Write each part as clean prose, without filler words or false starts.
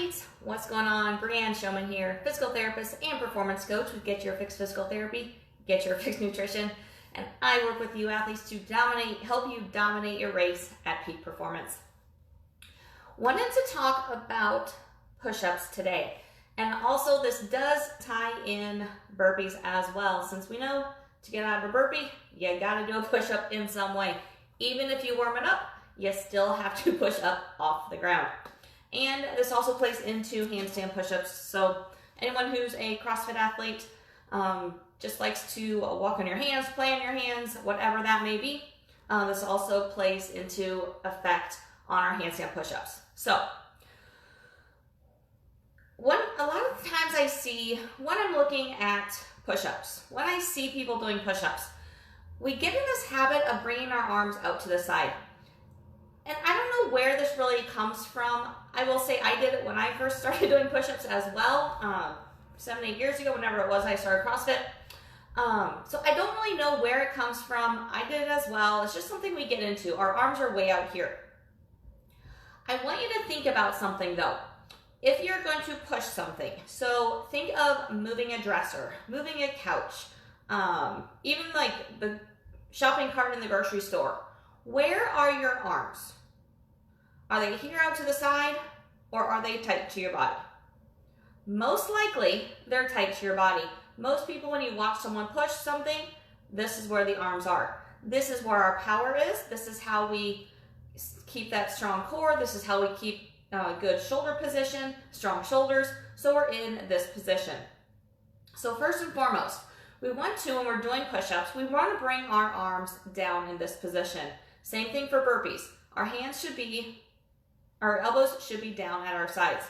athletes, what's going on? Brianne Showman here, physical therapist and performance coach with Get Your Fix Physical Therapy, Get Your Fix Nutrition, and I work with you athletes to help you dominate your race at peak performance. Wanted to talk about push-ups today, and also this does tie in burpees as well, since we know to get out of a burpee, you gotta do a push-up in some way. Even if you warm it up, you still have to push up off the ground. And this also plays into handstand push-ups. So anyone who's a CrossFit athlete just likes to walk on your hands, play on your hands, whatever that may be. This also plays into effect on our handstand push-ups. So a lot of times I see when I'm looking at push-ups, when I see people doing push-ups, we get in this habit of bringing our arms out to the side. And I don't know where this really comes from. I will say I did it when I first started doing push-ups as well, 7-8 years ago, whenever it was I started CrossFit. So I don't really know where it comes from. I did it as well. It's just something we get into. Our arms are way out here. I want you to think about something though. If you're going to push something, so think of moving a dresser, moving a couch, even like the shopping cart in the grocery store. Where are your arms? Are they here out to the side, or are they tight to your body? Most likely, they're tight to your body. Most people, when you watch someone push something, this is where the arms are. This is where our power is. This is how we keep that strong core. This is how we keep good shoulder position, strong shoulders. So we're in this position. So first and foremost, we want to, when we're doing push-ups, we want to bring our arms down in this position. Same thing for burpees. Our elbows should be down at our sides.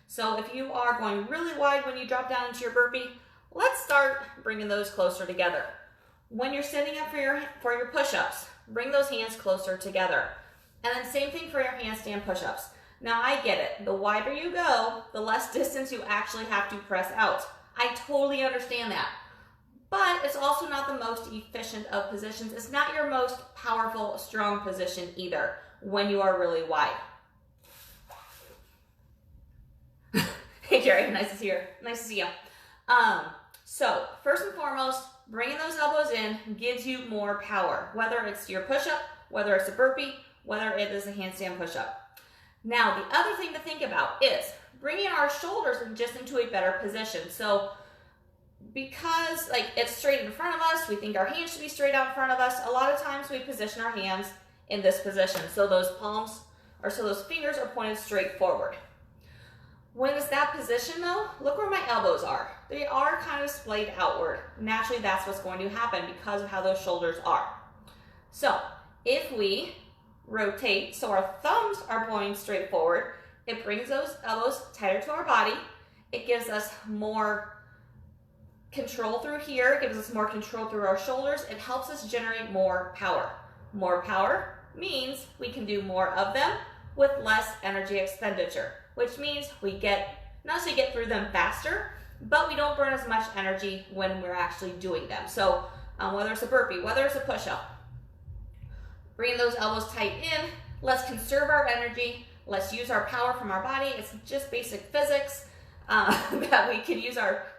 So if you are going really wide when you drop down into your burpee, let's start bringing those closer together. When you're sitting up for your push-ups, bring those hands closer together. And then same thing for your handstand push-ups. Now I get it. The wider you go, the less distance you actually have to press out. I totally understand that. But it's also not the most efficient of positions. It's not your most powerful, strong position either when you are really wide. Hey Jerry, nice to see you. Nice to see you. So first and foremost, bringing those elbows in gives you more power, whether it's your push-up, whether it's a burpee, whether it is a handstand push-up. Now, the other thing to think about is bringing our shoulders just into a better position. So because it's straight in front of us, we think our hands should be straight out in front of us. A lot of times we position our hands in this position. So those those fingers are pointed straight forward. When it's that position though, look where my elbows are. They are kind of splayed outward. Naturally, that's what's going to happen because of how those shoulders are. So if we rotate so our thumbs are pointing straight forward, it brings those elbows tighter to our body. It gives us more control through here. It gives us more control through our shoulders. It helps us generate more power. More power means we can do more of them with less energy expenditure, which means we not only get through them faster, but we don't burn as much energy when we're actually doing them. So whether it's a burpee, whether it's a push-up, bringing those elbows tight in, let's conserve our energy, let's use our power from our body. It's just basic physics that we can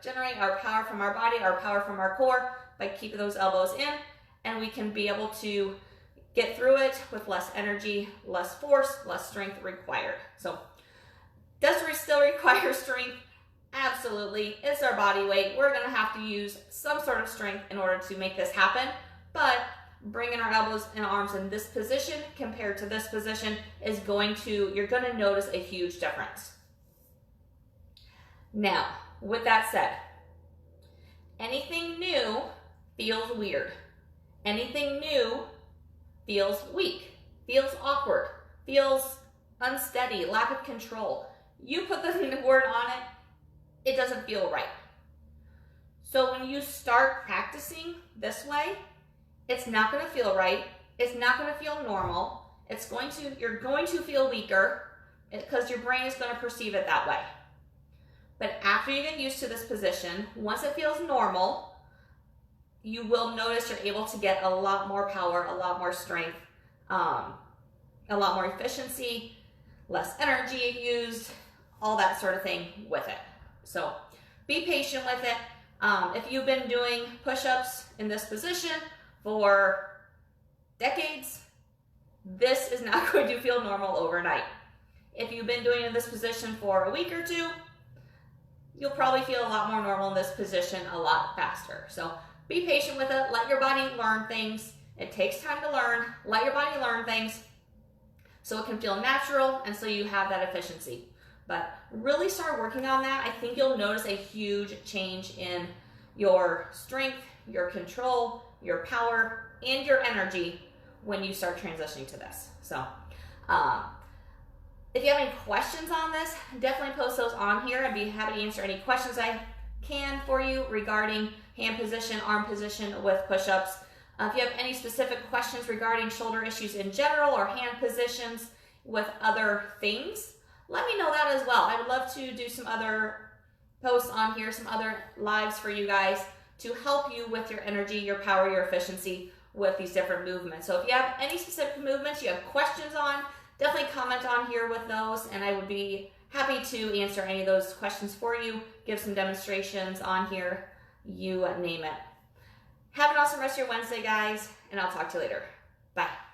generate our power from our body, our power from our core by keeping those elbows in, and we can be able to get through it with less energy, less force, less strength required. So does it still require strength? Absolutely. It's our body weight. We're going to have to use some sort of strength in order to make this happen, but bringing our elbows and arms in this position compared to this position you're going to notice a huge difference. Now, with that said, anything new feels weird. Anything new feels weak, feels awkward, feels unsteady, lack of control. You put the word on it, it doesn't feel right. So when you start practicing this way, it's not going to feel right. It's not going to feel normal. You're going to feel weaker because your brain is going to perceive it that way. But after you get used to this position, once it feels normal, you will notice you're able to get a lot more power, a lot more strength, a lot more efficiency, less energy used, all that sort of thing with it. So be patient with it. If you've been doing push-ups in this position for decades, this is not going to feel normal overnight. If you've been doing it in this position for a week or two, you'll probably feel a lot more normal in this position a lot faster. So be patient with it. Let your body learn things. It takes time to learn. Let your body learn things so it can feel natural and so you have that efficiency. But really start working on that. I think you'll notice a huge change in your strength, your control, your power, and your energy when you start transitioning to this. So if you have any questions on this, definitely post those on here. I'd be happy to answer any questions I can for you regarding hand position, arm position with push-ups. If you have any specific questions regarding shoulder issues in general or hand positions with other things, let me know that as well. I would love to do some other posts on here, some other lives for you guys to help you with your energy, your power, your efficiency with these different movements. So if you have any specific movements you have questions on, definitely comment on here with those, and I would be happy to answer any of those questions for you, give some demonstrations on here, you name it. Have an awesome rest of your Wednesday, guys, and I'll talk to you later. Bye.